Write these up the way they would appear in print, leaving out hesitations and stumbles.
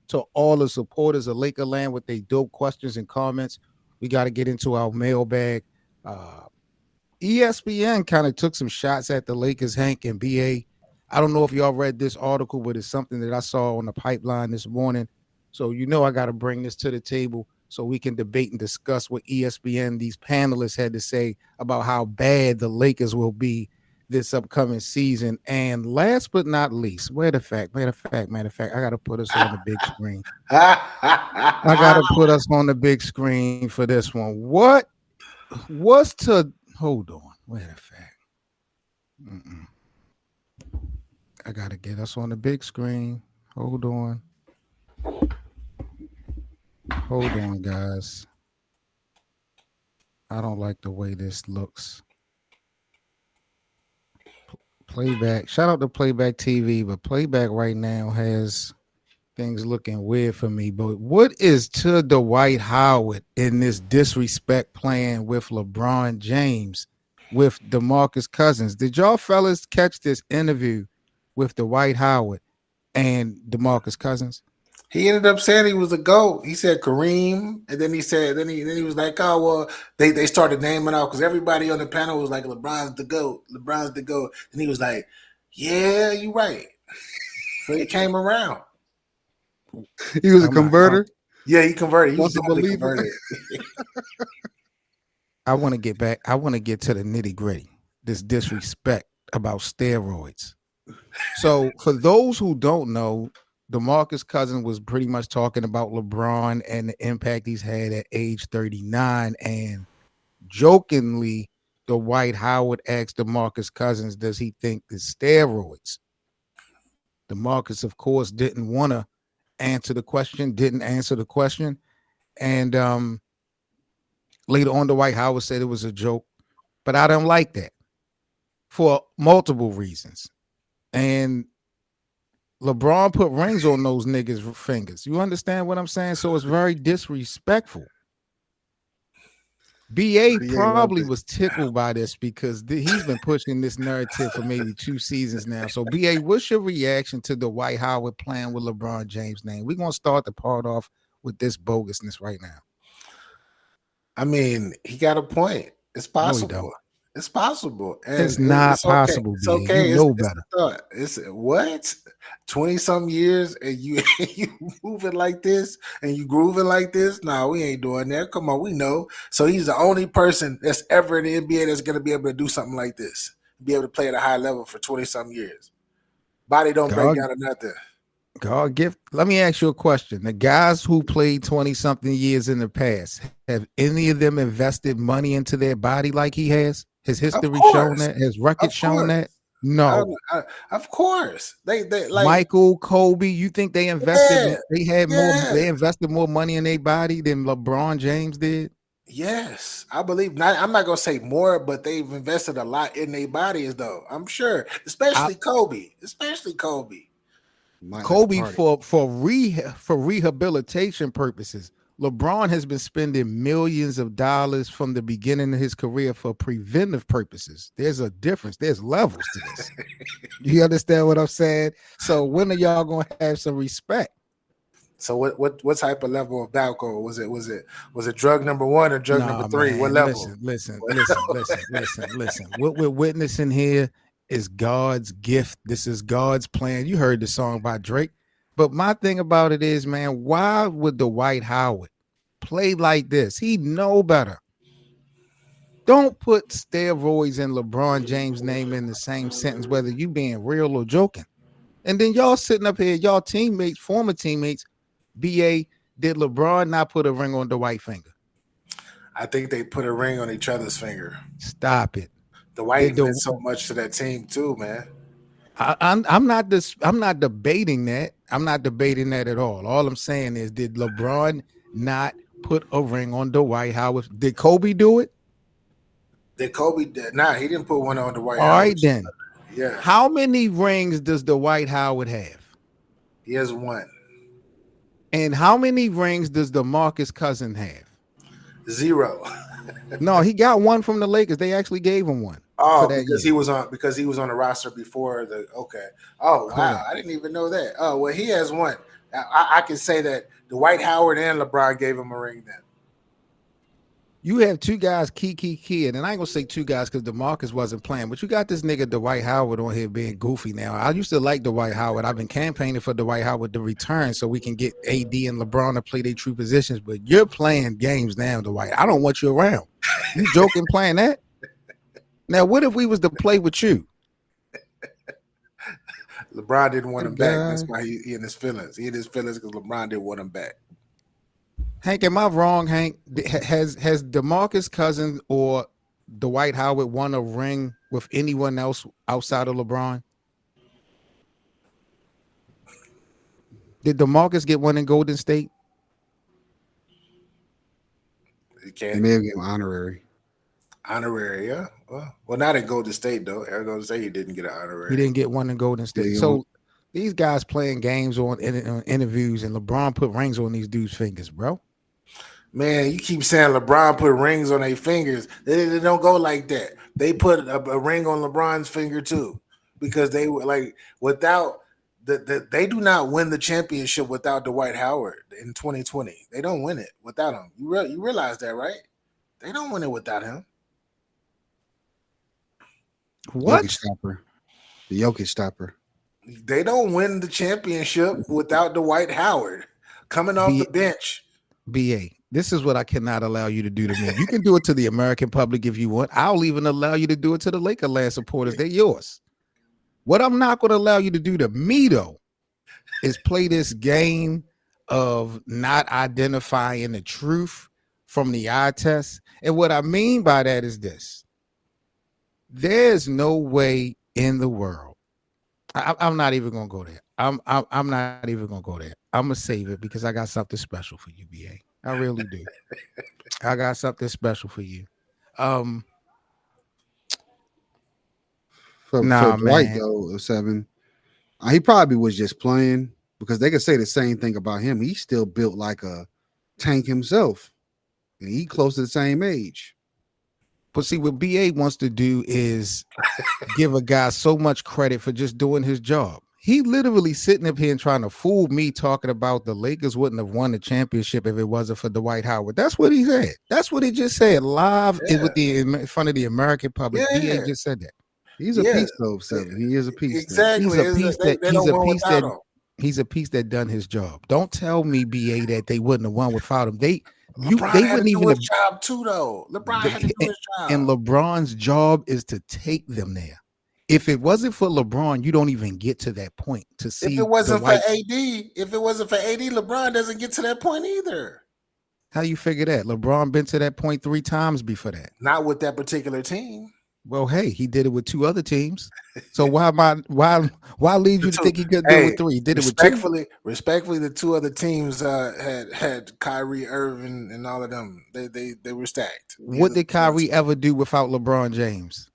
to all the supporters of Lakerland with their dope questions and comments. We got to get into our mailbag. ESPN kind of took some shots at the Lakers, Hank and BA. I don't know if y'all read this article, but it's something that I saw on the pipeline this morning. So I got to bring this to the table so we can debate and discuss what ESPN, these panelists, had to say about how bad the Lakers will be this upcoming season. And last but not least, matter of fact, I got to put us on the big screen. I got to put us on the big screen for this one. Hold on, wait a fact. I got to get us on the big screen. Hold on, guys. I don't like the way this looks. Playback. Shout out to Playback TV, but Playback right now has things looking weird for me. But what is to Dwight Howard in this disrespect plan with LeBron James, with DeMarcus Cousins? Did y'all fellas catch this interview with Dwight Howard and DeMarcus Cousins? He ended up saying he was a GOAT. He said Kareem, and then he was like, oh well, they started naming out because everybody on the panel was like, LeBron's the GOAT, and he was like, yeah, you're right. So he came around. He was a converter. Yeah, he converted. He was a believer. I want to get back. I want to get to the nitty gritty. This disrespect about steroids. So for those who don't know, DeMarcus Cousins was pretty much talking about LeBron and the impact he's had at age 39. And jokingly, Dwight Howard asked DeMarcus Cousins, does he think it's steroids? DeMarcus, of course, didn't answer the question. And later on, Dwight Howard said it was a joke. But I don't like that for multiple reasons. And LeBron put rings on those niggas' fingers. You understand what I'm saying? So it's very disrespectful. BA probably was tickled by this because he's been pushing this narrative for maybe 2 seasons now. So BA, what's your reaction to the Dwight Howard playing with LeBron James' name? We're going to start the part off with this bogusness right now. I mean, he got a point. It's possible. No, it's possible. And it's not possible. It's okay. You know better. It's what? 20-something years and you moving like this and you grooving like this? No, we ain't doing that. Come on, we know. So he's the only person that's ever in the NBA that's going to be able to do something like this, be able to play at a high level for 20-something years. Body don't break down or nothing. God gift. Let me ask you a question. The guys who played 20-something years in the past, have any of them invested money into their body like he has? Has history shown that? Has record shown that? No. Of course. They like Michael, Kobe, you think they invested they invested more money in their body than LeBron James did? Yes. I believe not. I'm not gonna say more, but they've invested a lot in their bodies though. I'm sure. Especially Kobe. Kobe for rehabilitation purposes. LeBron has been spending millions of dollars from the beginning of his career for preventive purposes. There's a difference. There's levels to this. You understand what I'm saying? So when are y'all going to have some respect? So what type of level of Balco was it drug number 1 or drug number 3? Man, what level? Listen. What we're witnessing here is God's gift. This is God's plan. You heard the song by Drake. But my thing about it is, man, why would Dwight Howard play like this? He know better. Don't put steroids and LeBron James' name in the same sentence, whether you being real or joking. And then y'all sitting up here, y'all teammates, former teammates, BA, did LeBron not put a ring on Dwight's finger? I think they put a ring on each other's finger. Stop it. Dwight did so much to that team too, man. I'm not debating that. I'm not debating that at all. All I'm saying is, did LeBron not put a ring on Dwight Howard? Did Kobe do it? He didn't put one on Dwight Howard. All right, then. Yeah. How many rings does Dwight Howard have? He has 1. And how many rings does DeMarcus Cousins have? 0. No, he got 1 from the Lakers. They actually gave him 1. Oh, because he was on the roster before the. Okay. Oh wow, I didn't even know that. Oh well, he has 1. I can say that Dwight Howard and LeBron gave him a ring then. You have two guys, key, and I ain't gonna say two guys because DeMarcus wasn't playing, but you got this nigga Dwight Howard on here being goofy now. I used to like Dwight Howard. I've been campaigning for Dwight Howard to return so we can get AD and LeBron to play their true positions. But you're playing games now, Dwight. I don't want you around. You joking playing that? Now, what if we was to play with you? LeBron didn't want him back. That's why he in his feelings. He in his feelings because LeBron didn't want him back. Hank, am I wrong, Hank? Has DeMarcus Cousins or Dwight Howard won a ring with anyone else outside of LeBron? Did DeMarcus get one in Golden State? He may have given honorary. Honorary, yeah. Well, not in Golden State though. At Golden State, he didn't get an honorary. He didn't get one in Golden State. So these guys playing games on interviews, and LeBron put rings on these dudes' fingers, bro. Man, you keep saying LeBron put rings on their fingers. They don't go like that. They put a ring on LeBron's finger too, because they were like without they do not win the championship without Dwight Howard in 2020. They don't win it without him. You realize that, right? They don't win it without him. What? The Jokic stopper. They don't win the championship without Dwight Howard coming off the bench. BA, this is what I cannot allow you to do to me. You can do it to the American public if you want. I'll even allow you to do it to the Lakerland supporters. They're yours. What I'm not going to allow you to do to me, though, is play this game of not identifying the truth from the eye test. And what I mean by that is this. There's no way in the world. I'm not even going to go there. I'm not even going to go there. I'm going to save it because I got something special for you, BA. I really do. I got something special for you. For Dwight, though, 7, he probably was just playing because they could say the same thing about him. He's still built like a tank himself. And he close to the same age. But see, what BA wants to do is give a guy so much credit for just doing his job. He literally sitting up here and trying to fool me talking about the Lakers wouldn't have won the championship if it wasn't for Dwight Howard. That's what he said. That's what he just said live in front of the American public. BA just said that. He's a piece, though, 7. He is a piece. Exactly. He's a piece that done his job. Don't tell me, BA, that they wouldn't have won without him. They wouldn't even do his job too, though. LeBron had to do his job. And LeBron's job is to take them there. If it wasn't for LeBron, you don't even get to that point to see. If it wasn't for AD, LeBron doesn't get to that point either. How you figure that? LeBron been to that point 3 times before that. Not with that particular team. Well, hey, he did it with 2 other teams. So why lead you to think he could do it with 3? He did it with 2. Respectfully, the 2 other teams had Kyrie Irving and all of them. They were stacked. What did Kyrie ever do without LeBron James?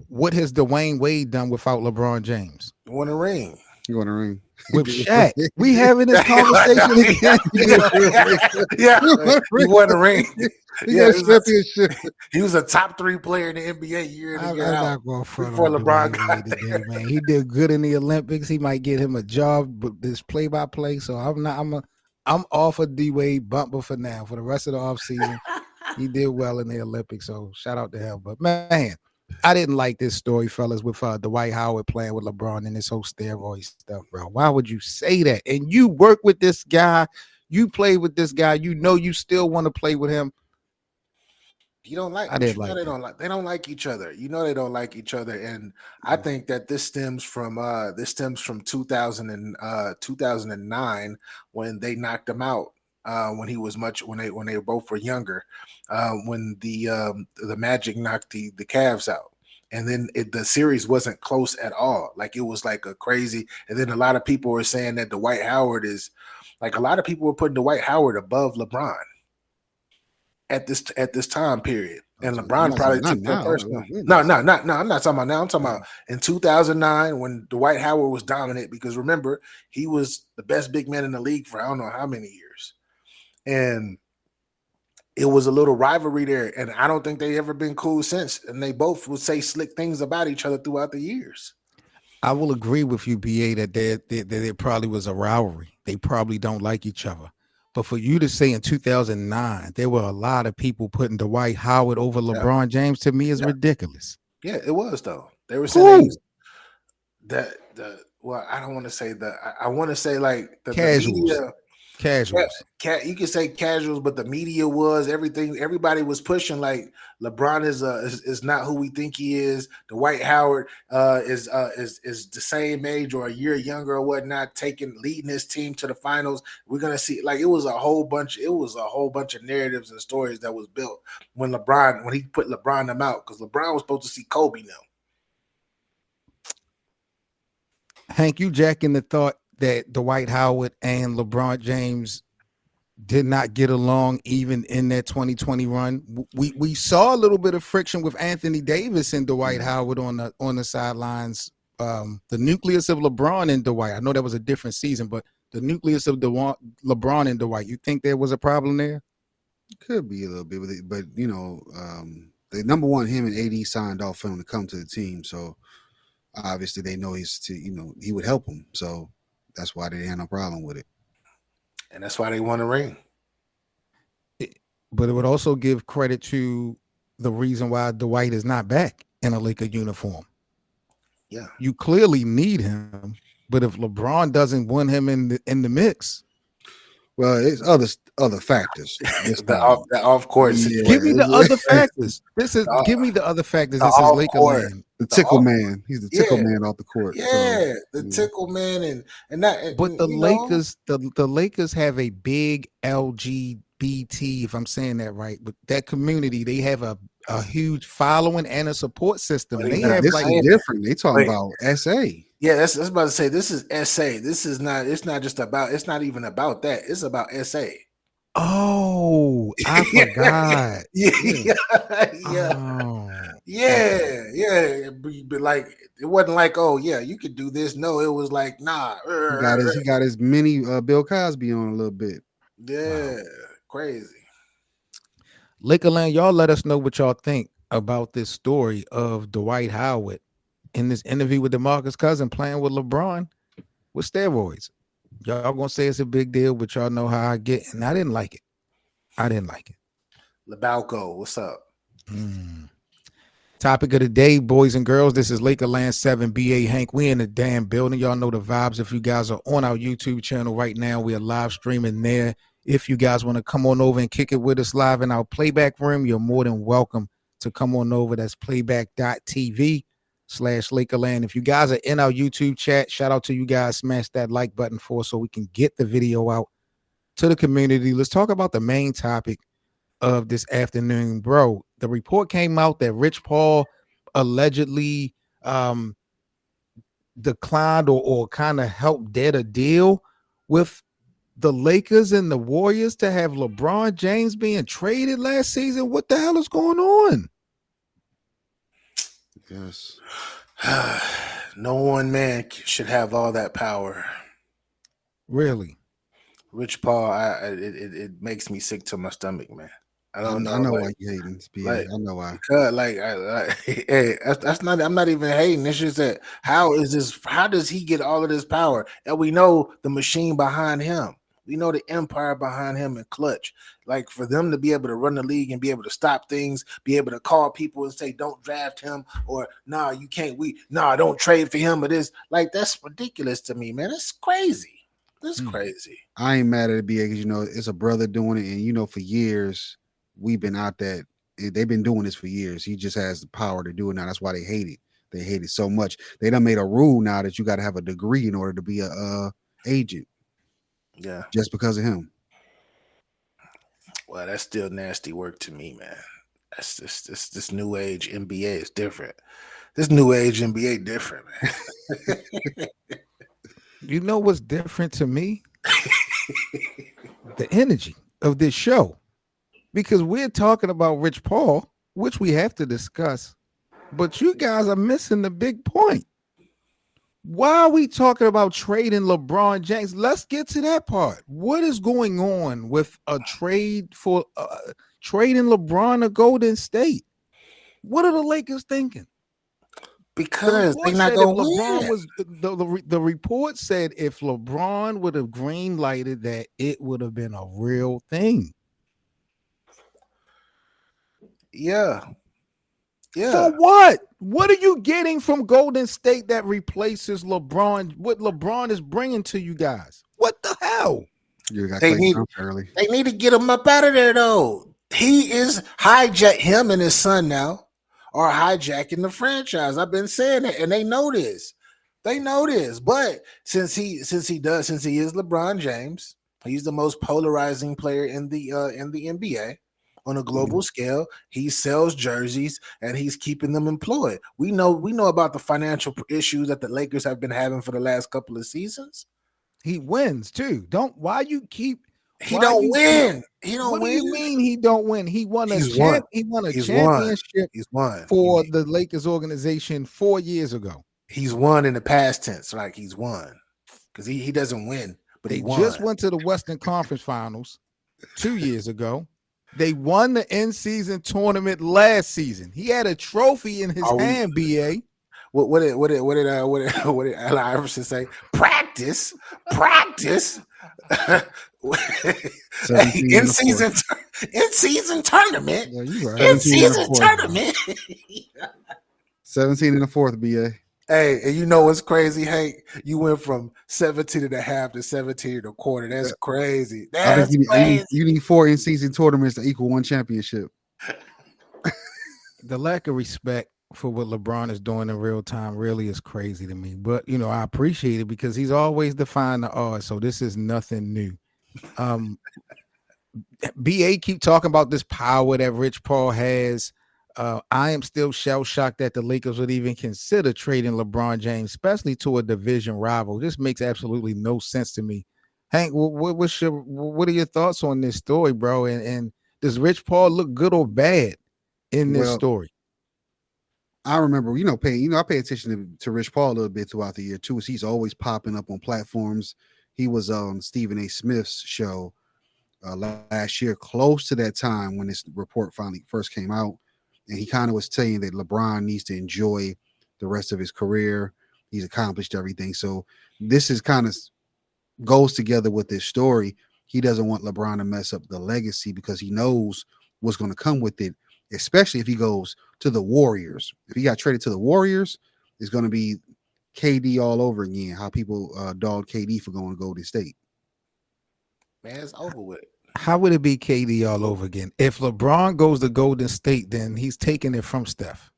What has Dwayne Wade done without LeBron James? Won a ring. You want a ring with Shaq? We having this conversation again. He won a ring. He was a top 3 player in the NBA year in and year out before LeBron got there. Man, he did good in the Olympics. He might get him a job, but this play-by-play. So I'm off of D Wade bumper for now. For the rest of the offseason, he did well in the Olympics. So shout out to him. But man, I didn't like this story, fellas, with Dwight Howard playing with LeBron and this whole steroid stuff, bro. Why would you say that? And you work with this guy, you play with this guy, you know you still want to play with him. You don't like. They don't like each other. You know they don't like each other, and I think that this stems from 2009 when they knocked him out. When they both were younger, when the Magic knocked the Cavs out, and then the series wasn't close at all. Like it was like a crazy. And then a lot of people were saying that Dwight Howard is like a lot of people were putting Dwight Howard above LeBron at this time period. And LeBron probably took that personally. No, I'm not talking about now. I'm talking about in 2009 when Dwight Howard was dominant because remember he was the best big man in the league for I don't know how many years. And it was a little rivalry there, and I don't think they ever been cool since. And they both would say slick things about each other throughout the years. I will agree with you, BA, that there probably was a rivalry. they probably don't like each other. But for you to say in 2009 there were a lot of people putting Dwight Howard over Yeah. LeBron James, to me is Yeah. ridiculous. Yeah, it was though. They were saying they Who? used well, I don't want to say I want to say like the Casuals. media. Casuals. You can say casuals, but the media was everything. Everybody was pushing like LeBron is not who we think he is. Dwight Howard is the same age or a year younger or whatnot, leading his team to the finals. We're gonna see like it was a whole bunch of narratives and stories that was built when he put LeBron them out because LeBron was supposed to see Kobe now. Hank, you jacking the thought that Dwight Howard and LeBron James did not get along even in that 2020 run. We saw a little bit of friction with Anthony Davis and Dwight Howard on the sidelines. The nucleus of LeBron and Dwight. I know that was a different season, but the nucleus of LeBron and Dwight. You think there was a problem there? Could be a little bit with it, but you know, the number one, him and AD signed off for him to come to the team, so obviously they know he would help them, so that's why they had no problem with it, and that's why they won a ring. But it would also give credit to the reason why Dwight is not back in a Laker uniform. Yeah, you clearly need him, but if LeBron doesn't want him in the mix, well, it's other factors. the off court. Yeah. Give me the other factors. Give me the other factors. This is Laker land. The tickle man. He's the tickle man off the court. Yeah, so, the tickle man and that. But the Lakers, the Lakers have a big LGBT, if I'm saying that right, but that community, they have a huge following and a support system. They have this like is different. They talking about SA. Yeah, that's about to say. This is SA. This is not. It's not just about. It's not even about that. It's about SA. Oh, I forgot. Yeah. Yeah. But like, it wasn't like, oh yeah, you could do this. No, it was like, nah. He got his mini Bill Cosby on a little bit. Yeah, wow. Crazy. Lakerland, y'all let us know what y'all think about this story of Dwight Howard in this interview with DeMarcus Cousins playing with LeBron with steroids. Y'all gonna say it's a big deal, but y'all know how I get, and I didn't like it. Lebalco, what's up? Topic of the day, boys and girls. This is Lakerland 7BA Hank. We in the damn building. Y'all know the vibes. If you guys are on our YouTube channel right now, we are live streaming there. If you guys want to come on over and kick it with us live in our playback room, you're more than welcome to come on over. That's playback.tv/Lakerland. If you guys are in our YouTube chat, shout out to you guys. Smash that like button for us so we can get the video out to the community. Let's talk about the main topic of this afternoon, bro. The report came out that Rich Paul allegedly declined or kind of helped dead a deal with the Lakers and the Warriors to have LeBron James being traded last season. What the hell is going on? Yes. No one man should have all that power. Really? Rich Paul, it makes me sick to my stomach, man. I don't know. I know why you hating. Like, I know why. Hey, that's not. I'm not even hating. It's just that how does he get all of this power? And we know the machine behind him. We know the empire behind him and Clutch. Like for them to be able to run the league and be able to stop things, be able to call people and say, "Don't draft him," or "Nah, you can't." Don't trade for him. Or this, like that's ridiculous to me, man. That's crazy. That's crazy. I ain't mad at it, because it's a brother doing it, and for years we've been out that they've been doing this for years. He just has the power to do it now. That's why they hate it. They hate it so much. They done made a rule now that you got to have a degree in order to be a agent. Yeah, just because of him. Well, that's still nasty work to me, man. That's this new age NBA is different. This new age NBA different, man. You know what's different to me? The energy of this show. Because we're talking about Rich Paul, which we have to discuss, but you guys are missing the big point. Why are we talking about trading LeBron James? Let's get to that part. What is going on with a trade for trading LeBron to Golden State? What are the Lakers thinking? The because they report not said if gonna LeBron win. was the report said if LeBron would have green lighted that, it would have been a real thing. Yeah, For yeah. what? What are you getting from Golden State that replaces LeBron? What LeBron is bringing to you guys? What the hell? You got They Clay need Thompson early. they need to get him up out of there though. He is hijack him and his son now are hijacking the franchise. I've been saying it, and they know this. They know this. But since he is LeBron James, he's the most polarizing player in the NBA on a global scale. He sells jerseys and he's keeping them employed. We know about the financial issues that the Lakers have been having for the last couple of seasons. He wins too. Don't why you keep He why don't you keep win. He don't what do win. you mean he don't win? He won a He's won. he won a He's won. championship He's won. for the Lakers organization 4 years ago. He's won in the past tense, like he's won. Because he doesn't win, but They he won. just went to the Western Conference Finals 2 years ago. They won the in-season tournament last season. He had a trophy in his hand, BA. What did Allen Iverson say? Practice. In season tournament. Yeah, you right. In season tournament. 17 in the fourth, BA. Hey, and you know what's crazy, Hank? You went from 17 and a half to 17 and a quarter. That's crazy. That's crazy. You need 4 in-season tournaments to equal 1 championship. The lack of respect for what LeBron is doing in real time really is crazy to me. But, I appreciate it because he's always defying the odds. So this is nothing new. BA keep talking about this power that Rich Paul has. I am still shell-shocked that the Lakers would even consider trading LeBron James, especially to a division rival. This makes absolutely no sense to me. Hank, what are your thoughts on this story, bro? And does Rich Paul look good or bad in this story? I remember, I pay attention to Rich Paul a little bit throughout the year too. He's always popping up on platforms. He was on Stephen A. Smith's show last year, close to that time when this report finally first came out. And he kind of was saying that LeBron needs to enjoy the rest of his career. He's accomplished everything. So this is kind of goes together with this story. He doesn't want LeBron to mess up the legacy because he knows what's going to come with it, especially if he goes to the Warriors. If he got traded to the Warriors, it's going to be KD all over again, how people dogged KD for going to Golden State. Man, it's over with. How would it be KD all over again? If LeBron goes to Golden State, then he's taking it from Steph.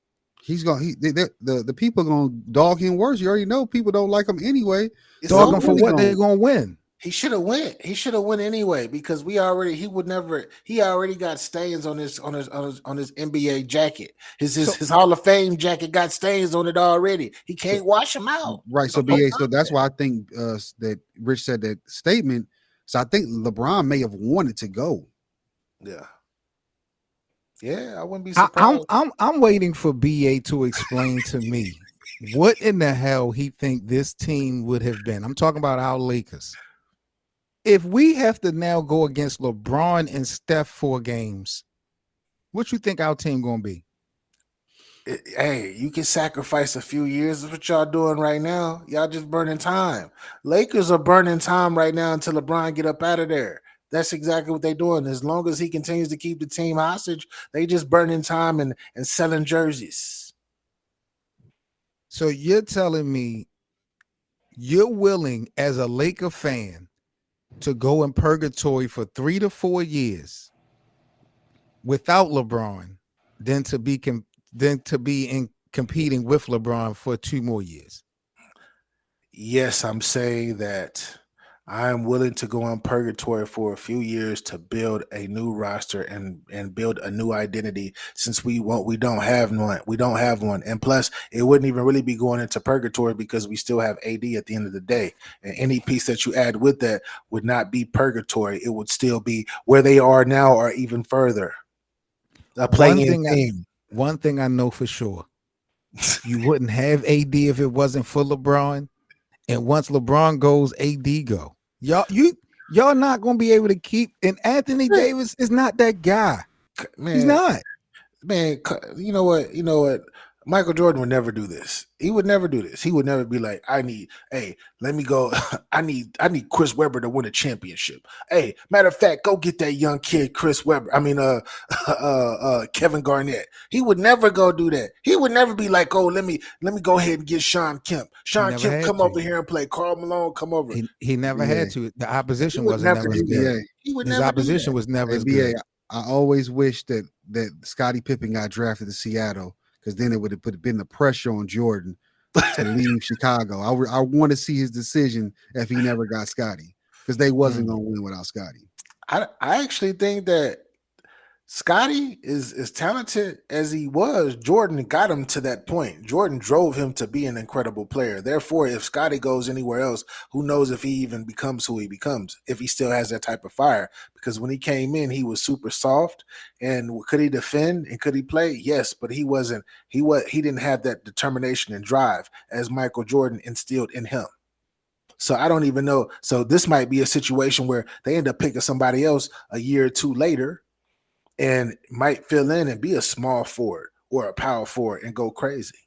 The people are going to dog him worse. You already know people don't like him anyway. Dog him for what? They're going to win. He should have went. He should have went anyway because he already got stains on his NBA jacket. His Hall of Fame jacket got stains on it already. He can't wash them out. Right. So BA, so that's why I think that Rich said that statement. So I think LeBron may have wanted to go. Yeah. Yeah, I wouldn't be surprised. I'm waiting for BA to explain to me what in the hell he think this team would have been. I'm talking about our Lakers. If we have to now go against LeBron and Steph 4 games, what you think our team gonna be? Hey, you can sacrifice a few years. That's what y'all doing right now. Y'all just burning time. Lakers are burning time right now until LeBron get up out of there. That's exactly what they're doing. As long as he continues to keep the team hostage, they just burning time and selling jerseys. So you're telling me you're willing as a Laker fan to go in purgatory for 3 to 4 years without LeBron than to be competing with LeBron for 2 more years? Yes, I'm saying that I'm willing to go in purgatory for a few years to build a new roster and build a new identity since we don't have one. And plus, it wouldn't even really be going into purgatory because we still have AD at the end of the day. And any piece that you add with that would not be purgatory. It would still be where they are now or even further. One thing I know for sure, you wouldn't have AD if it wasn't for LeBron. And once LeBron goes, AD go. Y'all not gonna be able to keep. And Anthony Davis is not that guy. Man, he's not. Man, you know what? Michael Jordan would never do this. He would never do this. He would never be like, let me go. I need Chris Webber to win a championship. Hey, matter of fact, go get that young kid, Chris Webber. I mean, Kevin Garnett. He would never go do that. He would never be like, oh, let me go ahead and get Sean Kemp. Sean never Kemp, had come to. over here and play. Karl Malone, come over. He never Yeah. had to. The opposition would wasn't never never as do good. that. He would His never do opposition that. was never as BA, good. I always wish that Scottie Pippen got drafted to Seattle, because then it would have been the pressure on Jordan to leave Chicago. I want to see his decision if he never got Scottie, because they wasn't going to win without Scottie. I actually think that Scottie is as talented as he was. Jordan got him to that point. Jordan drove him to be an incredible player. Therefore, if Scottie goes anywhere else, who knows if he even becomes who he becomes, if he still has that type of fire. Because when he came in, he was super soft. And could he defend and could he play? Yes, but he wasn't. He didn't have that determination and drive as Michael Jordan instilled in him. So I don't even know. So this might be a situation where they end up picking somebody else a year or two later and might fill in and be a small forward or a power forward and go crazy.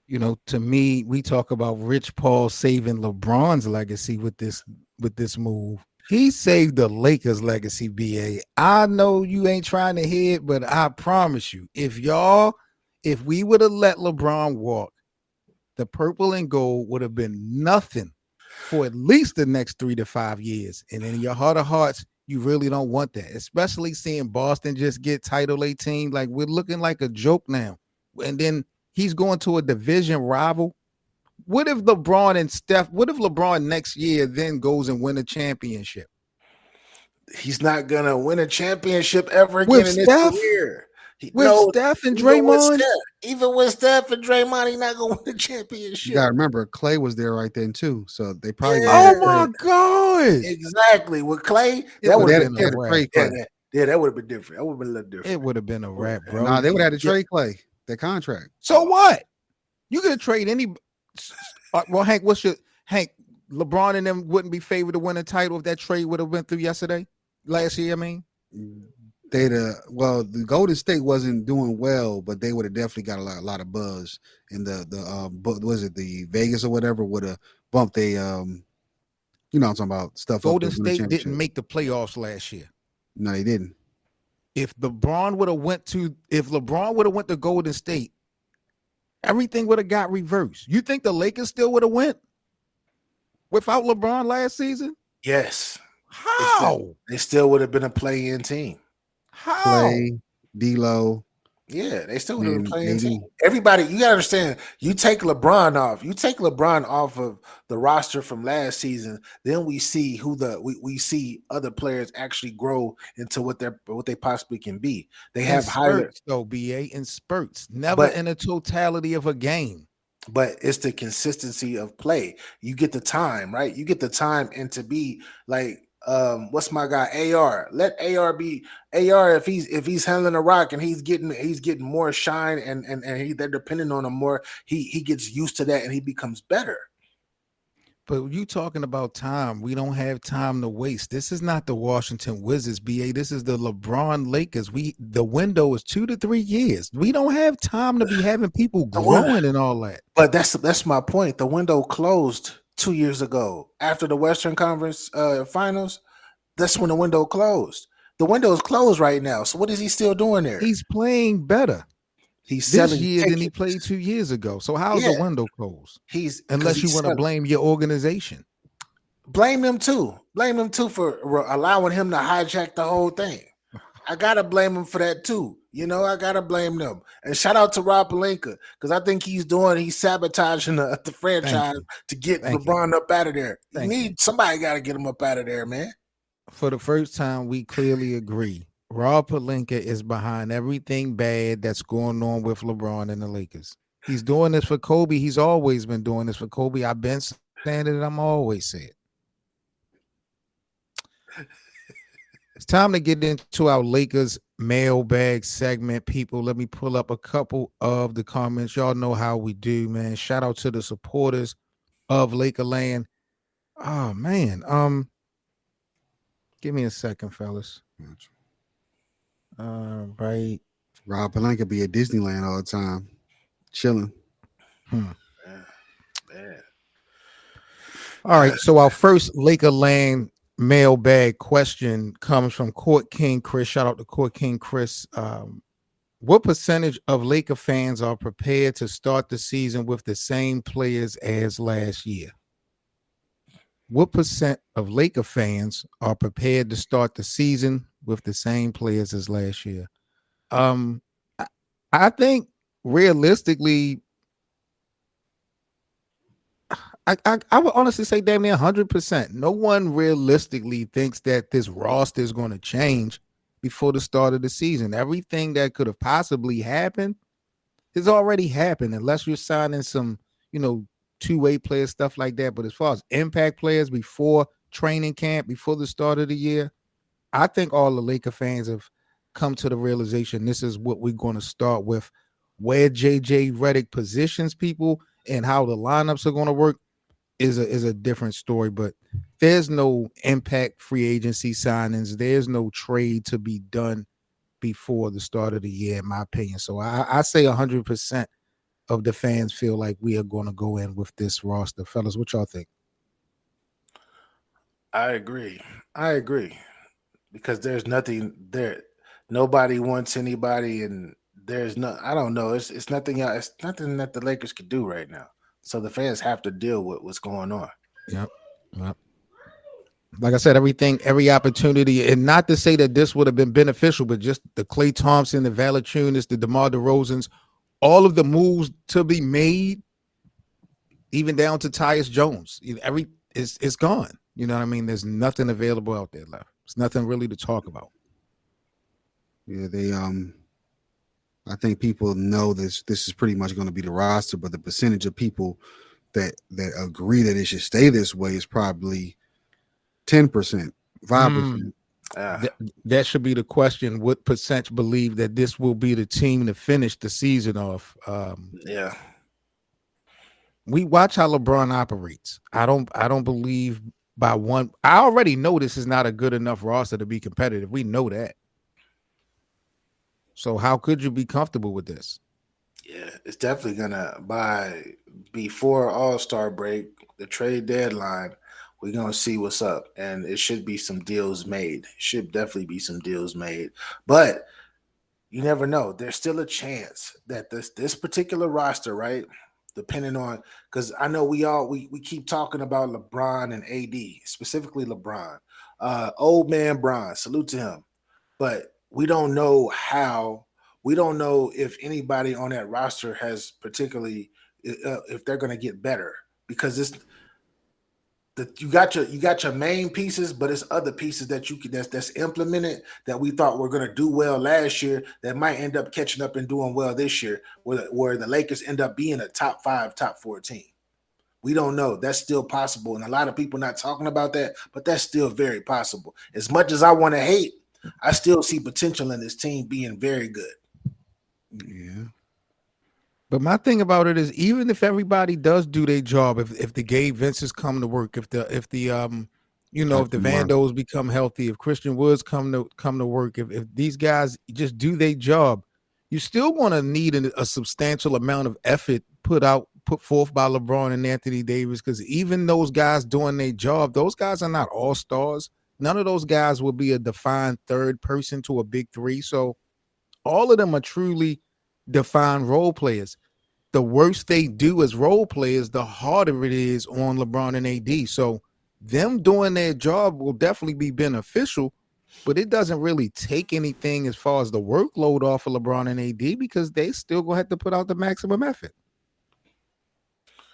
You know, to me, we talk about Rich Paul saving LeBron's legacy with this move. He saved the Lakers' legacy, BA. I know you ain't trying to hear it, but I promise you, if we would have let LeBron walk, the purple and gold would have been nothing for at least the next 3 to 5 years. And in your heart of hearts, you really don't want that, especially seeing Boston just get Title 18. Like, we're looking like a joke now. And then he's going to a division rival. What if LeBron next year then goes and win a championship? He's not going to win a championship ever again With in his Steph? career. Steph and Draymond? Even with Steph and Draymond, he's not going to win a championship. You got to remember, Clay was there right then too. So they probably Oh my God. Exactly. With Clay, that would have been been a wrap. that would have been different. That would have been a little different. It would have been a wrap, bro. Nah, they would have had to trade Clay, that contract. So what? You could trade any. Well, Hank, LeBron and them wouldn't be favored to win a title if that trade would have went through last year. I mean, the Golden State wasn't doing well, but they would have definitely got a lot of buzz. And the Vegas or whatever would have bumped a I'm talking about stuff. Golden State didn't make the playoffs last year. No, they didn't. If LeBron would have went to Golden State, everything would have got reversed. You think the Lakers still would have went without LeBron last season? Yes. How? They still would have been a play-in team. How? Clay, D'Lo. Yeah, they still would have been playing team. Everybody, you gotta understand, you take LeBron off of the roster from last season, then we see we see other players actually grow into what they possibly can be. They have spurts, though, BA, in spurts, never in a totality of a game. But it's the consistency of play. You get the time, right? You get the time and to be like what's my guy AR? Let AR be AR if he's handling a rock and he's getting more shine and they're depending on him more. He gets used to that and he becomes better. But you talking about time? We don't have time to waste. This is not the Washington Wizards, BA. This is the LeBron Lakers. The window is 2 to 3 years. We don't have time to be having people growing and all that. But that's my point. The window closed 2 years ago after the Western Conference Finals. That's when the window closed. The window is closed right now. So what is he still doing there? He's playing better. He's this year than he played 2 years ago. So how's the window closed? Unless you want to blame your organization. Blame them too. Blame them too for allowing him to hijack the whole thing. I gotta blame him for that too. I gotta blame them. And shout out to Rob Pelinka, because I think he's sabotaging the franchise to get LeBron up out of there. Somebody gotta get him up out of there, man. For the first time, we clearly agree. Rob Pelinka is behind everything bad that's going on with LeBron and the Lakers. He's doing this for Kobe. He's always been doing this for Kobe. I've been saying it. I'm always saying it. It's time to get into our Lakers mailbag segment, people. Let me pull up a couple of the comments. Y'all know how we do, man. Shout out to the supporters of Lakerland. Oh, man. Give me a second, fellas. Right. Rob Pelinka be at Disneyland all the time. chilling. Hmm. Man. All right. So our first Lakerland mailbag question comes from Court King Chris. Shout out to Court King Chris. What percentage of Laker fans are prepared to start the season with the same players as last year? What percent of Laker fans are prepared to start the season with the same players as last year? Um, I, I think realistically, I would honestly say damn near 100%. No one realistically thinks that this roster is going to change before the start of the season. Everything that could have possibly happened has already happened, unless you're signing some, two-way players, stuff like that. But as far as impact players before training camp, before the start of the year, I think all the Laker fans have come to the realization this is what we're going to start with. Where JJ Redick positions people and how the lineups are going to work is a different story. But there's no impact free agency signings. There's no trade to be done before the start of the year, in my opinion. So I say 100% of the fans feel like we are going to go in with this roster. Fellas, what y'all think? I agree. I agree because there's nothing there. Nobody wants anybody, and there's no. I don't know. It's nothing. It's nothing that the Lakers could do right now. So the fans have to deal with what's going on. Yep. Yep. Like I said, every opportunity, and not to say that this would have been beneficial, but just the Klay Thompson, the Valanciunas, the DeMar DeRozans, all of the moves to be made, even down to Tyus Jones. It's gone. You know what I mean? There's nothing available out there left. There's nothing really to talk about. Yeah, they I think people know this is pretty much going to be the roster, but the percentage of people that agree that it should stay this way is probably 10%, 5%. Yeah. That should be the question. What percent believe that this will be the team to finish the season off? Yeah. We watch how LeBron operates. I don't believe by one. I already know this is not a good enough roster to be competitive. We know that. So how could you be comfortable with this? Yeah, it's definitely gonna before All-Star break, the trade deadline. We're gonna see what's up, and it should be some deals made. Should definitely be some deals made, but you never know. There's still a chance that this particular roster, right? Depending on, because I know we keep talking about LeBron and AD, specifically LeBron, old man Bron. Salute to him, but we don't know how. We don't know if anybody on that roster has particularly if they're going to get better because you got your main pieces, but it's other pieces that you can that's implemented that we thought were going to do well last year that might end up catching up and doing well this year, where the Lakers end up being a top 5, top 4 team. We don't know. That's still possible, and a lot of people not talking about that, but that's still very possible. As much as I want to hate, I still see potential in this team being very good. Yeah. But my thing about it is, even if everybody does do their job, if the Gabe Vinces come to work, if the if the Vandos become healthy, if Christian Woods come to work, if these guys just do their job, you still want to need a substantial amount of effort put forth by LeBron and Anthony Davis, because even those guys doing their job, those guys are not all stars. None of those guys will be a defined third person to a big three. So all of them are truly defined role players. The worse they do as role players, the harder it is on LeBron and AD. So them doing their job will definitely be beneficial, but it doesn't really take anything as far as the workload off of LeBron and AD because they still gonna have to put out the maximum effort.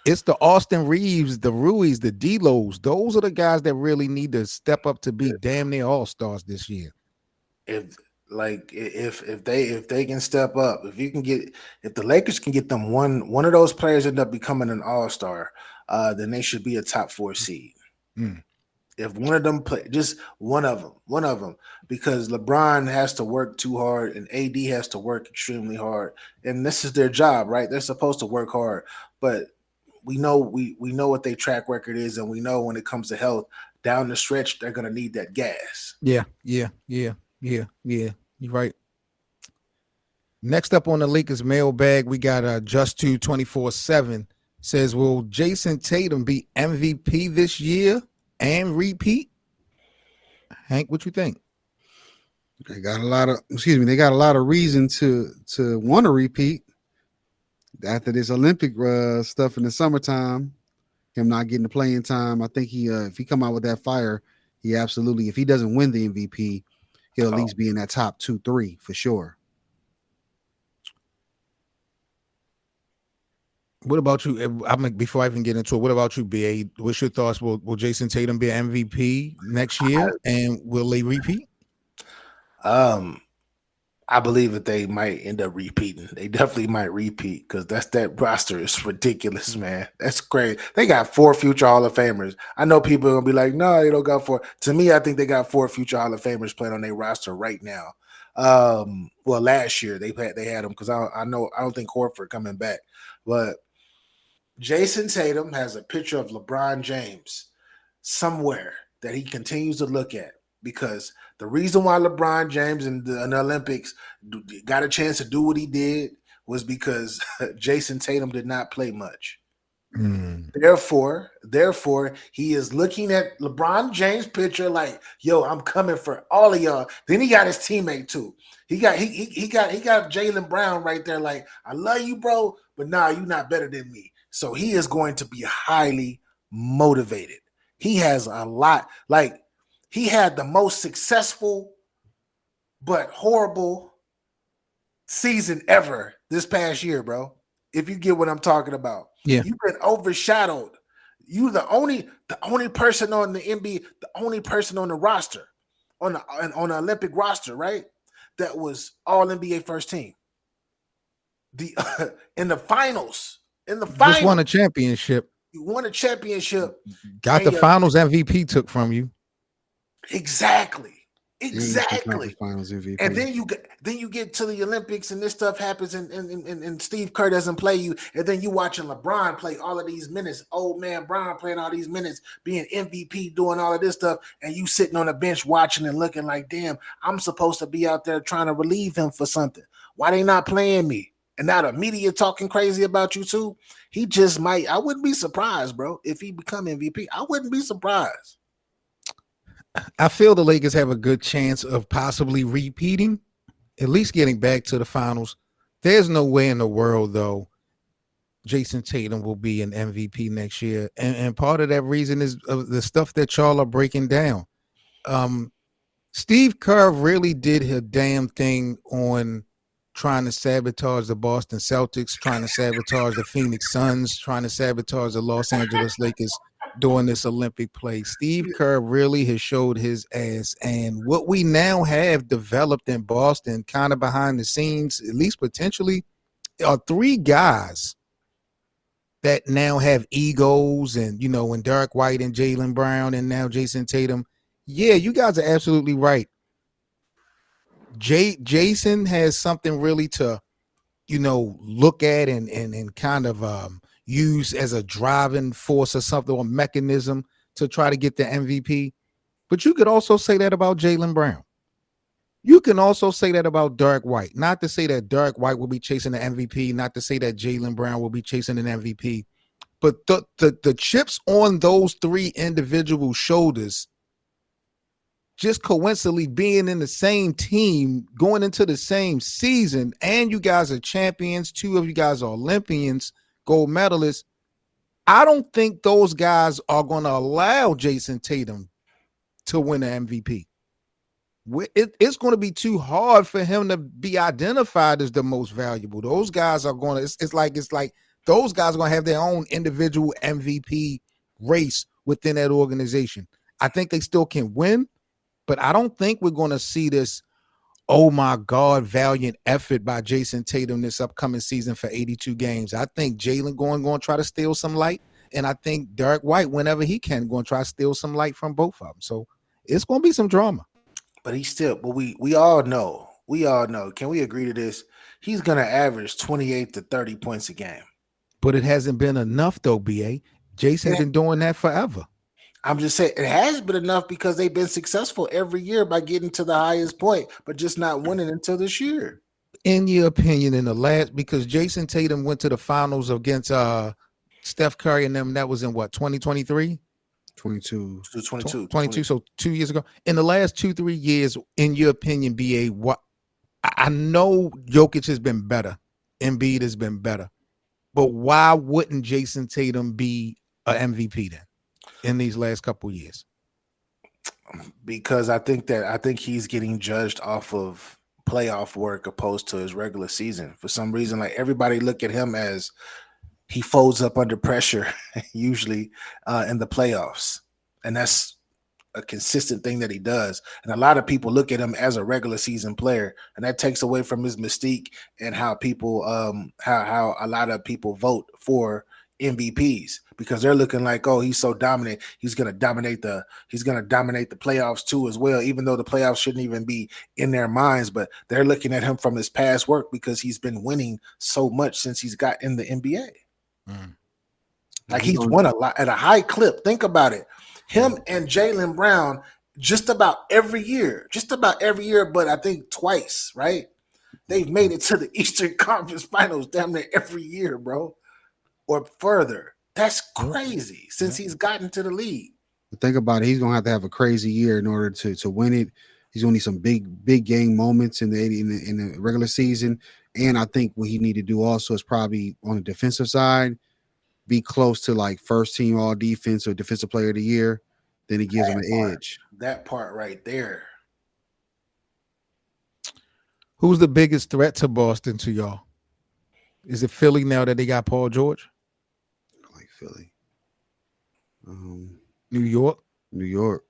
It's the Austin Reeves, the Ruiz, the D-Los. Those are the guys that really need to step up to be damn near all-stars this year. If they can step up, if the Lakers can get them one of those players end up becoming an all-star, then they should be a top 4 seed. If one of them play, just one of them, because LeBron has to work too hard and AD has to work extremely hard, and this is their job, right? They're supposed to work hard, but we know what their track record is, and we know when it comes to health down the stretch, they're gonna need that gas. Yeah. You're right. Next up on the Lakers mailbag, we got Just to 24/7 says, will Jason Tatum be MVP this year and repeat? Hank, what you think? They got a lot of They got a lot of reason to want to repeat after this Olympic stuff in the summertime. Him not getting the playing time. I think he if he come out with that fire, he absolutely, if he doesn't win the MVP, he'll at least be in that top 2-3 for sure. What about you? Before I even get into it, what about you, BA? What's your thoughts? Will Jason Tatum be an MVP next year, and will they repeat? I believe that they might end up repeating. They definitely might repeat because that roster is ridiculous, man. That's great. They got 4 future Hall of Famers. I know people are gonna be like, no, they don't got 4. To me, I think they got 4 future Hall of Famers playing on their roster right now. Well, last year they had them because I don't think Horford coming back, but Jason Tatum has a picture of LeBron James somewhere that he continues to look at, because the reason why LeBron James in the Olympics got a chance to do what he did was because Jason Tatum did not play much. Therefore, he is looking at LeBron James' picture like, yo, I'm coming for all of y'all. Then he got his teammate too. He got Jaylen Brown right there, like, I love you, bro, but nah, you're not better than me. So he is going to be highly motivated. He has a lot, like, he had the most successful but horrible season ever this past year, bro. If you get what I'm talking about. Yeah. You've been overshadowed. You the only person on the NBA, the only person on the roster, on the Olympic roster, right? That was all NBA first team. In the finals. Just won a championship. You won a championship. Got the finals MVP took from you. Exactly. Finals MVP. And then you get to the Olympics and this stuff happens and Steve Kerr doesn't play you, and then you watching LeBron play all of these minutes, old man Bron playing all these minutes, being MVP, doing all of this stuff, and you sitting on the bench watching and looking like, damn, I'm supposed to be out there trying to relieve him for something. Why they not playing me? And now the media talking crazy about you too. He just might. I wouldn't be surprised, bro, if he become MVP. I wouldn't be surprised. I feel the Lakers have a good chance of possibly repeating, at least getting back to the finals. There's no way in the world, though, Jason Tatum will be an MVP next year. And part of that reason is the stuff that y'all are breaking down. Steve Kerr really did a damn thing on trying to sabotage the Boston Celtics, trying to sabotage the Phoenix Suns, trying to sabotage the Los Angeles Lakers during this Olympic play. Steve Kerr really has showed his ass, and what we now have developed in Boston, kind of behind the scenes, at least potentially, are 3 guys that now have egos, and and Derek White and Jaylen Brown and now Jason Tatum. Yeah, you guys are absolutely right. Jason has something really to, look at and kind of use as a driving force or something, or mechanism to try to get the MVP. But you could also say that about Jaylen Brown. You can also say that about Derek White. Not to say that Derek White will be chasing the MVP, not to say that Jaylen Brown will be chasing an MVP, but the chips on those 3 individual shoulders, just coincidentally being in the same team, going into the same season, and you guys are champions, 2 of you guys are Olympians, gold medalists. I don't think those guys are going to allow Jason Tatum to win an MVP. It's going to be too hard for him to be identified as the most valuable. Those guys are going to, it's like those guys are going to have their own individual MVP race within that organization. I think they still can win, but I don't think we're going to see this, oh my God, valiant effort by Jason Tatum this upcoming season for 82 games. I think Jaylen going to try to steal some light, and I think Derek White, whenever he can, going to try to steal some light from both of them. So it's going to be some drama. But we all know. Can we agree to this? He's going to average 28 to 30 points a game. But it hasn't been enough, though, BA. Jason's been doing that forever. I'm just saying it has been enough because they've been successful every year by getting to the highest point, but just not winning until this year. in your opinion, in the last, because Jason Tatum went to the finals against Steph Curry and them, that was in what, 2023? 22. 22, so 2 years ago. In the last 2-3 years, in your opinion, BA, what I know Jokic has been better, Embiid has been better, but why wouldn't Jason Tatum be an MVP then in these last couple of years? Because I think he's getting judged off of playoff work opposed to his regular season. For some reason, like everybody look at him as he folds up under pressure usually in the playoffs, and that's a consistent thing that he does. And a lot of people look at him as a regular season player, and that takes away from his mystique and how people how a lot of people vote for MVPs, because they're looking like, oh, he's so dominant, he's gonna dominate the playoffs too as well, even though the playoffs shouldn't even be in their minds. But they're looking at him from his past work because he's been winning so much since he's got in the NBA. Like he's won a lot at a high clip. Think about it. Him and Jaylen Brown just about every year, but I think twice, right? They've made it to the Eastern Conference Finals damn near every year, bro, or further. That's crazy since he's gotten to the league. Think about it. He's gonna have to have a crazy year in order to win it. He's gonna need some big game moments in the regular season. And I think what he need to do also is probably on the defensive side, be close to like first team all defense or defensive player of the year. Then it gives him an edge. That part right there. Who's the biggest threat to Boston to y'all? Is it Philly now that they got Paul George? I like Philly. New York? New York.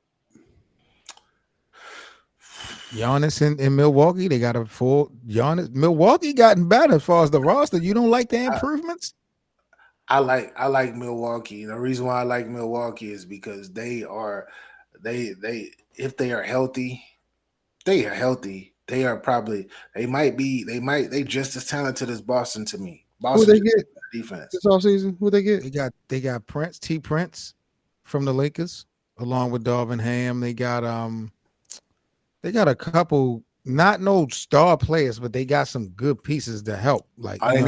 Giannis in Milwaukee, they got a full Giannis. Milwaukee gotten better as far as the roster. You don't like the improvements? I like Milwaukee. The reason why I like Milwaukee is because they if they are healthy, they just as talented as Boston to me. Boston, who they get defense this offseason? Who they get? They got Prince from the Lakers, along with Darvin Ham. They got a couple, not no star players, but they got some good pieces to help. Like all they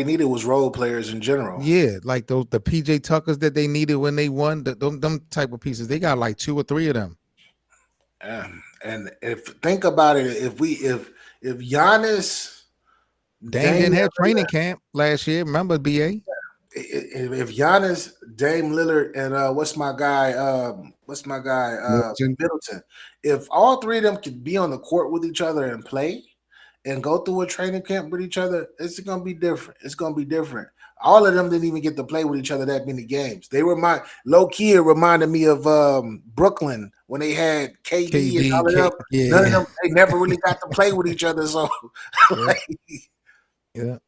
needed was role players in general. Yeah, like the PJ Tuckers that they needed when they won. Them type of pieces. They got like 2 or 3 of them. And if think about it, if Giannis, Dame didn't have training camp last year. Remember, BA? If Giannis, Dame Lillard, and what's my guy Middleton, if all 3 of them could be on the court with each other and play and go through a training camp with each other, it's gonna be different. All of them didn't even get to play with each other that many games. They low-key reminded me of Brooklyn when they had KD and all of them. Yeah. None of them, they never really got to play with each other. So yeah.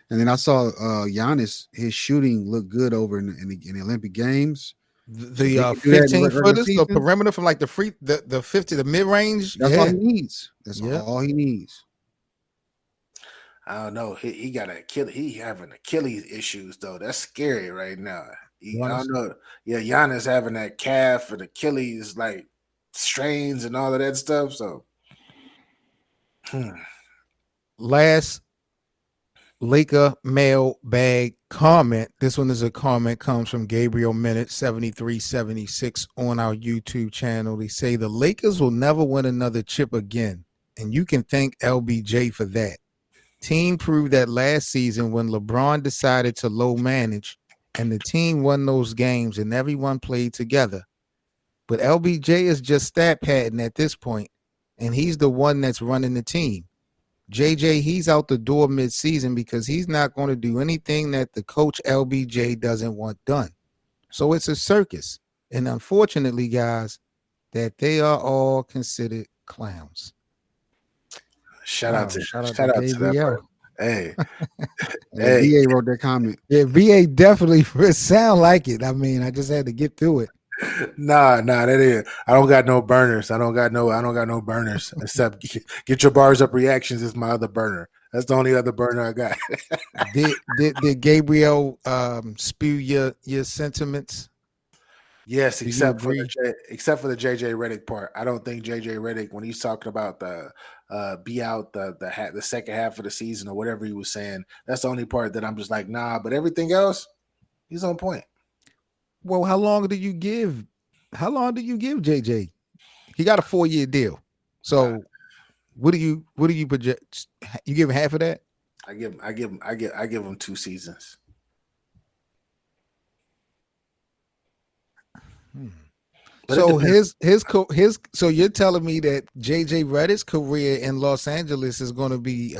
And then I saw Giannis, his shooting looked good over in the Olympic Games. The 15 footers, the perimeter from like the 50, the mid range. That's all he needs. That's all he needs. I don't know. He got he having Achilles issues though. That's scary right now. I don't know. Yeah, Giannis having that calf and Achilles like strains and all of that stuff. So last Laker mailbag comment. This one is a comment, comes from Gabriel Minute 7376 on our YouTube channel. They say the Lakers will never win another chip again, and you can thank LBJ for that. Team proved that last season when LeBron decided to low manage and the team won those games and everyone played together. But LBJ is just stat padding at this point, and he's the one that's running the team. JJ, he's out the door mid-season because he's not going to do anything that the coach LBJ doesn't want done. So it's a circus. And unfortunately, guys, that they are all considered clowns. Shout out to that. Hey. Hey. VA wrote that comment. Yeah, VA definitely sound like it. I mean, I just had to get through it. Nah, that is. I don't got no burners. I don't got no burners except get your bars up reactions is my other burner. That's the only other burner I got. Did Gabriel spew your sentiments? Yes, Do you except for agree? except for the JJ Redick part. I don't think JJ Redick, when he's talking about the be out the second half of the season or whatever he was saying, that's the only part that I'm just like, nah. But everything else, he's on point. Well, how long do you give? How long do you give JJ? He got a 4-year deal. So what do you project? You give him half of that? I give him 2 seasons. But it So depends. his so you're telling me that JJ Redick's career in Los Angeles is going to be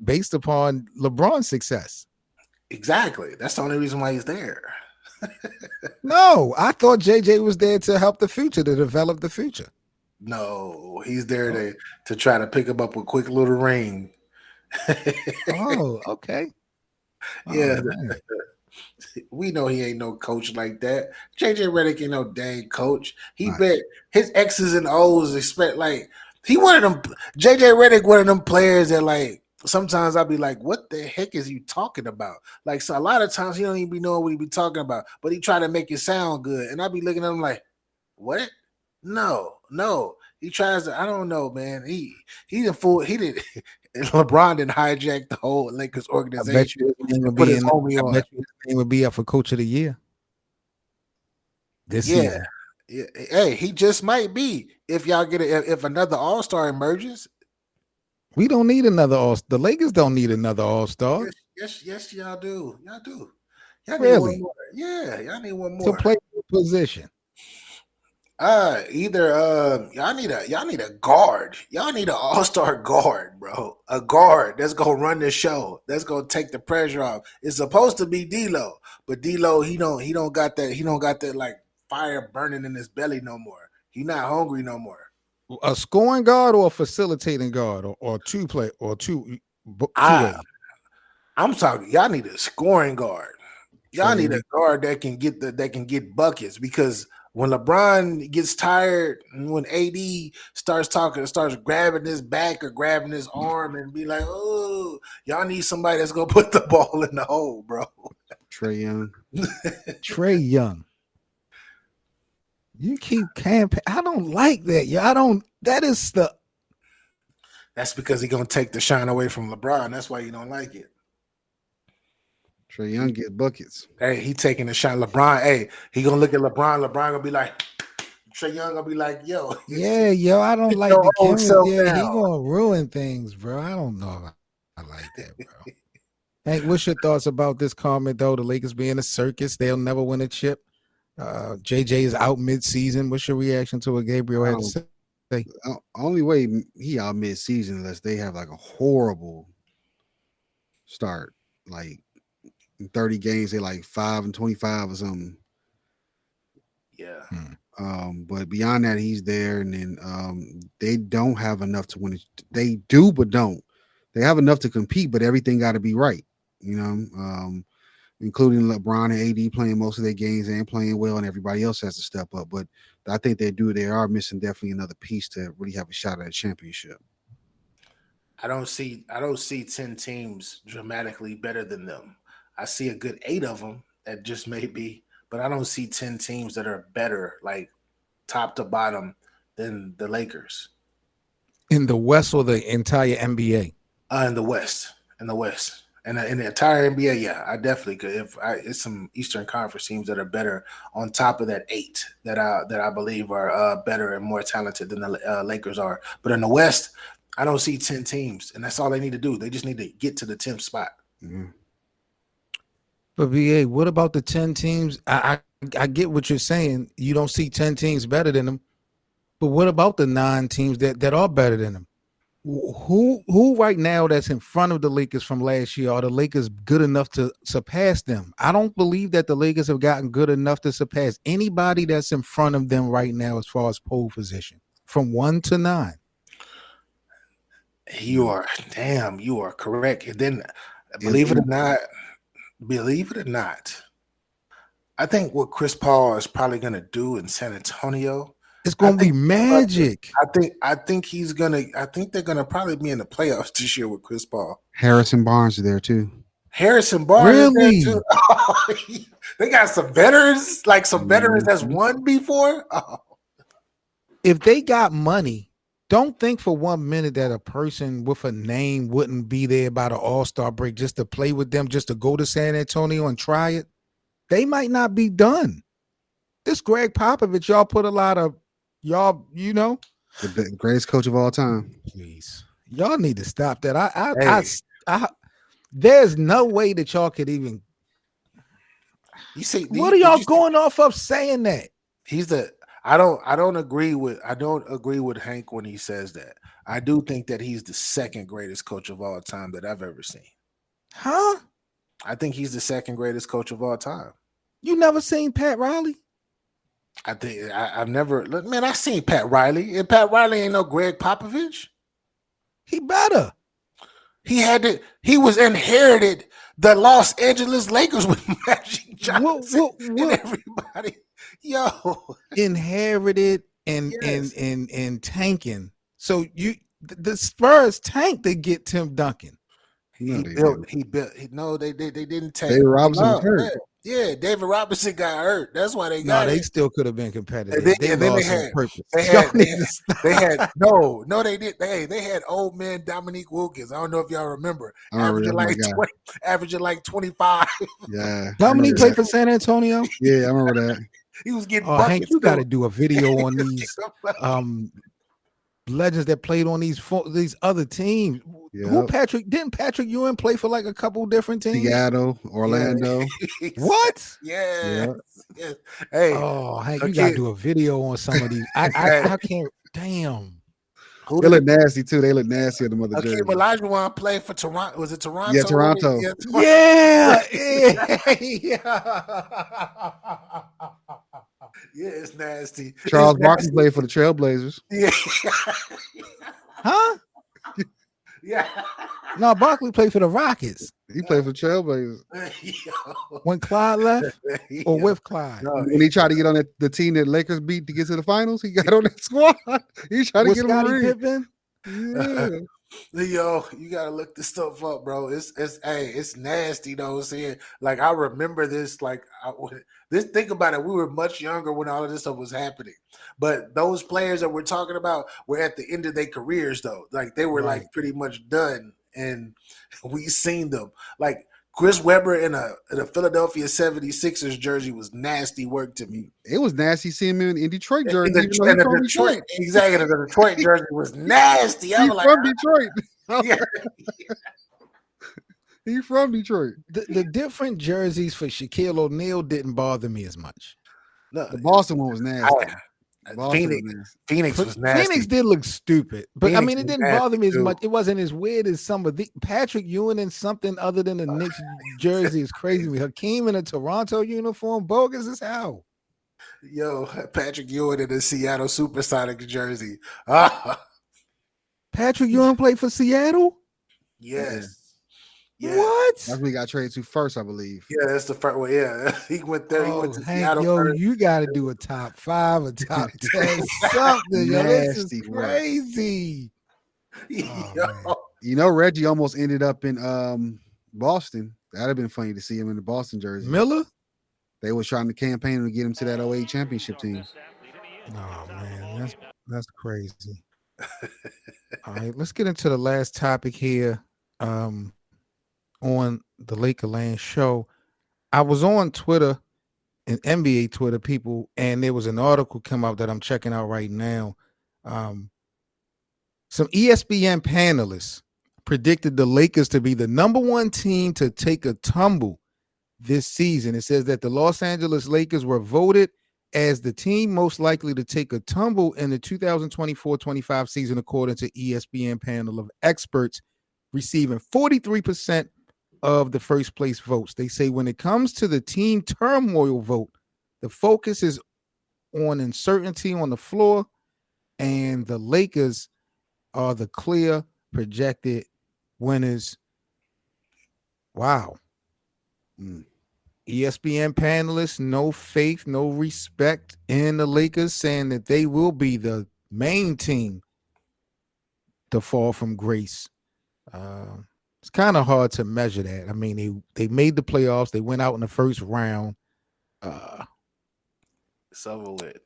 based upon LeBron's success? Exactly. That's the only reason why he's there. No, I thought JJ was there to help the future, to develop the future. No, he's there to try to pick him up a quick little ring. Oh, okay. Yeah, Oh, man. we know he ain't no coach like that. JJ Redick ain't no dang coach. He Nice. bet his X's and O's expect like he one of them. JJ Redick one of them players that like sometimes I'll be like, what the heck is you talking about? Like so a lot of times he don't even be knowing what he be talking about, but he try to make it sound good, and I'll be looking at him like, what? No. He tries to. I don't know, man. He didn't fool. He did. LeBron didn't hijack the whole Lakers I bet organization you his name would and put be his homie I on. bet you his name would be up for Coach of the Year this Yeah. season. Yeah. Hey, he just might be if y'all get if another All-Star emerges. We don't need another all. The Lakers don't need another All-Star Yes, y'all do. Y'all need Really? one more. Yeah, y'all need one to more. play the position. Either y'all need a guard. Y'all need an all-star guard, bro. A guard that's gonna run the show. That's gonna take the pressure off. It's supposed to be D'Lo, but D'Lo he don't got that like fire burning in his belly no more. He not hungry no more. A scoring guard or a facilitating guard or two way. I'm talking. Y'all need a scoring guard. Y'all Trey need a guard that can get buckets because when LeBron gets tired and when AD starts grabbing his back or grabbing his arm and be like, oh, y'all need somebody that's gonna put the ball in the hole, bro. Trae Young. Trae Young. You keep campaign. I don't like that. Yeah, I don't. That is the. That's because he's gonna take the shine away from LeBron. That's why you don't like it. Trae Young get buckets. Hey, he taking the shine. LeBron, hey, he gonna look at LeBron. LeBron gonna be like, Trae Young gonna be like, yo, Yeah, yo, I don't like your the old self chemistry. Yeah, he down. gonna ruin things, bro. I don't know if I like that, bro. Hank, what's your thoughts about this comment though? The Lakers being a circus, they'll never win a chip. JJ is out mid-season. What's your reaction to what Gabriel had to say? Only way he out mid-season unless they have like a horrible start, like in 30 games they like 5-25 or something. Yeah. But beyond that, he's there, and then they don't have enough to win it. They do, but don't. They have enough to compete, but everything got to be right, you know. Including LeBron and AD playing most of their games and playing well, and everybody else has to step up. But I think they are missing definitely another piece to really have a shot at a championship. I don't see 10 teams dramatically better than them. I see a good 8 of them that just may be, but I don't see 10 teams that are better, like top to bottom, than the Lakers. In the West or the entire NBA? In the West. And in the entire NBA, yeah, I definitely could. It's some Eastern Conference teams that are better on top of that 8 that I believe are better and more talented than the Lakers are. But in the West, I don't see 10 teams, and that's all they need to do. They just need to get to the 10th spot. Mm-hmm. But VA, what about the 10 teams? I get what you're saying. You don't see 10 teams better than them. But what about the 9 teams that are better than them? Who right now that's in front of the Lakers from last year, are the Lakers good enough to surpass them? I don't believe that the Lakers have gotten good enough to surpass anybody that's in front of them right now as far as pole position from 1 to 9. You are correct. And then believe it or not, I think what Chris Paul is probably going to do in San Antonio, it's going to be magic. I think they're going to probably be in the playoffs this year with Chris Paul. Harrison Barnes is there too. Harrison Barnes is there Really? too. They got some veterans, like some veterans that's Mhm. won before. Oh. If they got money, don't think for 1 minute that a person with a name wouldn't be there by the All-Star break just to play with them, just to go to San Antonio and try it. They might not be done. This Greg Popovich, y'all put a lot of y'all, The greatest coach of all time. please. Y'all need to stop that. Hey, There's no way that y'all could even. you see, What are did y'all you see- going off of saying that? He's the. I don't agree with Hank when he says that. I do think that he's the second greatest coach of all time that I've ever seen. Huh? I think he's the second greatest coach of all time. You never seen Pat Riley? I think I've never. Look, man, I seen Pat Riley, and Pat Riley ain't no Greg Popovich. He better. He was inherited the Los Angeles Lakers with Magic Johnson What? and everybody. Yo, Inherited and Yes. and tanking. So the Spurs tanked to get Tim Duncan. No, he they built. didn't. He built. No, they didn't take. David Robinson was hurt. Yeah, David Robinson got hurt. That's why they No, got they it. still could have been competitive. And then- They and then lost they on had- purpose. They Y'all had, need they, to stop. they had no, they did. They had old man Dominique Wilkins. I don't know if y'all remember. I remember Averaging that, like my guy. averaging like 25. Yeah. Dominique I played remember for San Antonio. that. Yeah, I remember that. He was getting Oh, buckets. Hank, you got to too. do a video on these legends that played on these other teams. Who Yep. didn't Patrick Ewing play for like a couple different teams? Seattle, Orlando. What? Yeah. Yes. Hey, Oh, Hank, you Okay. got to do a video on some of these. I can't. Damn. who They did look nasty too. They look nasty on the mother Hakeem jerseys. Olajuwon play for Toronto? Was it Toronto? Yeah, Toronto. Yeah. Yeah, it's nasty. Charles It's Barkley nasty. played for the Trailblazers. Yeah. Huh? Yeah. No, Barkley played for the Rockets He played for the Trailblazers. Yo. when Clyde left, or Yo. with Clyde. No, When he tried to get on the team that Lakers beat to get to the finals, he got on that squad. He tried to With get him a Scottie ring. Pippen. Yeah. Yo, you gotta look this stuff up, bro. It's nasty though. Seeing like I remember this, like think about it. We were much younger when all of this stuff was happening, but those players that we're talking about were at the end of their careers though. Like they were Right. like pretty much done, and we seen them. Like Chris Webber in a Philadelphia 76ers jersey was nasty work to me. It was nasty seeing him in Detroit And jersey. the, even though he's and the from Detroit, Detroit. exactly, the Detroit jersey was nasty. I He's was like, from Detroit. yeah. He's from Detroit. The different jerseys for Shaquille O'Neal didn't bother me as much. Look, The Boston one was nasty. Boston Phoenix, was nasty. Phoenix was nasty. Phoenix did look stupid, but I Phoenix mean, it was didn't bother me as nasty, much. It wasn't as weird as some of the Patrick Ewing in something other than the Knicks jersey is crazy to me. Hakeem in a Toronto uniform, bogus as hell. Yo, Patrick Ewing in the Seattle Supersonics jersey. Ah, Patrick Ewing played for Seattle. yes. Yeah. What? That's when he got traded to first, I believe. Yeah, that's the first one. Yeah, he went there. He Oh, went to Hank, Seattle yo, first. you got to do a top 5, a top 10, something. Yo, this is Nasty work. crazy. Yo, man. You know, Reggie almost ended up in Boston. That'd have been funny to see him in the Boston jersey. Miller? They was trying to campaign to get him to that 08 championship team. Oh man, that's crazy. All right, let's get into the last topic here. On the Lakerland show, I was on Twitter and NBA Twitter, people, and there was an article come out that I'm checking out right now. Some ESPN panelists predicted the Lakers to be the number 1 team to take a tumble this season. It says that the Los Angeles Lakers were voted as the team most likely to take a tumble in the 2024-25 season, according to ESPN panel of experts, receiving 43% of the first place votes. They say when it comes to the team turmoil vote, the focus is on uncertainty on the floor, and the Lakers are the clear projected winners. Wow. ESPN panelists, no faith, no respect in the Lakers, saying that they will be the main team to fall from grace. It's kind of hard to measure that. I mean, they made the playoffs. They went out in the first round. It's over with.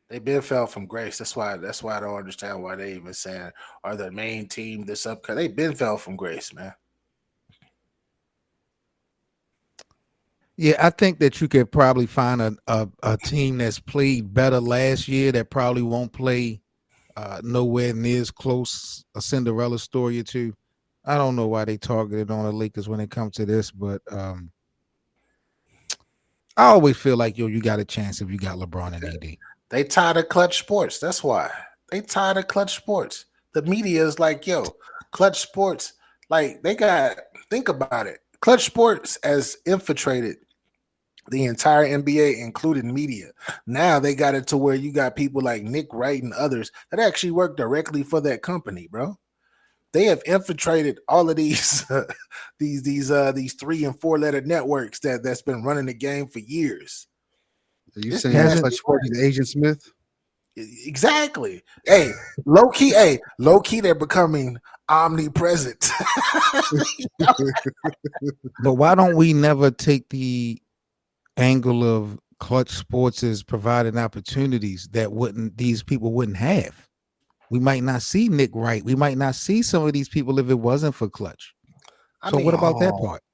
They been fell from grace. That's why I don't understand why they even saying are the main team this up. Cause they been fell from grace, man. Yeah, I think that you could probably find a team that's played better last year that probably won't play nowhere near as close a Cinderella story or two. I don't know why they targeted on the Lakers when it comes to this, but I always feel like you got a chance if you got LeBron and AD. They tired of clutch sports. That's why they tired of clutch sports. The media is like, yo, clutch sports. Like they got think about it. Clutch sports has infiltrated the entire NBA, including media. Now they got it to where you got people like Nick Wright and others that actually work directly for that company, bro. They have infiltrated all of these these 3 and 4 letter networks that's been running the game for years. Are you saying Clutch Sports is Agent Smith? Exactly. Hey, low key, they're becoming omnipresent. But why don't we never take the angle of Clutch Sports is providing opportunities that these people wouldn't have? We might not see Nick Wright. We might not see some of these people if it wasn't for Clutch. What about that part?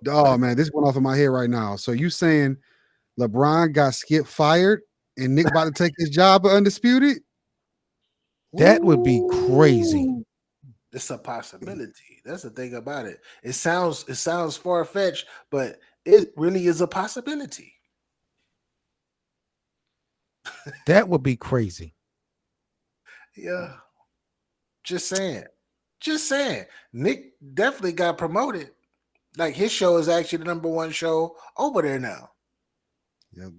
Oh man, this went off in my head right now. So you saying LeBron got Skip fired and Nick about to take his job at Undisputed? That would be crazy. It's a possibility. That's the thing about it. It sounds far-fetched, but it really is a possibility. That would be crazy. Yeah. Just saying. Nick definitely got promoted. Like his show is actually the #1 show over there now. Yeah,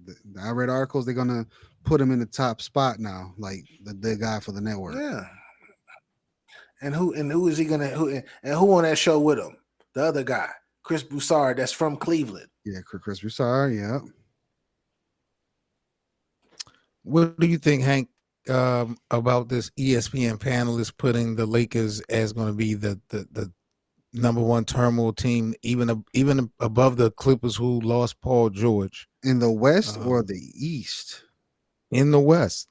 I read articles. They're gonna put him in the top spot now, like the guy for the network. Yeah. And who is he gonna who on that show with him? The other guy, Chris Broussard, that's from Cleveland. Yeah, Chris Broussard. Yeah. What do you think, Hank, about this ESPN panelist putting the Lakers as going to be the #1 turmoil team, even above the Clippers, who lost Paul George in the West or the East? In the West.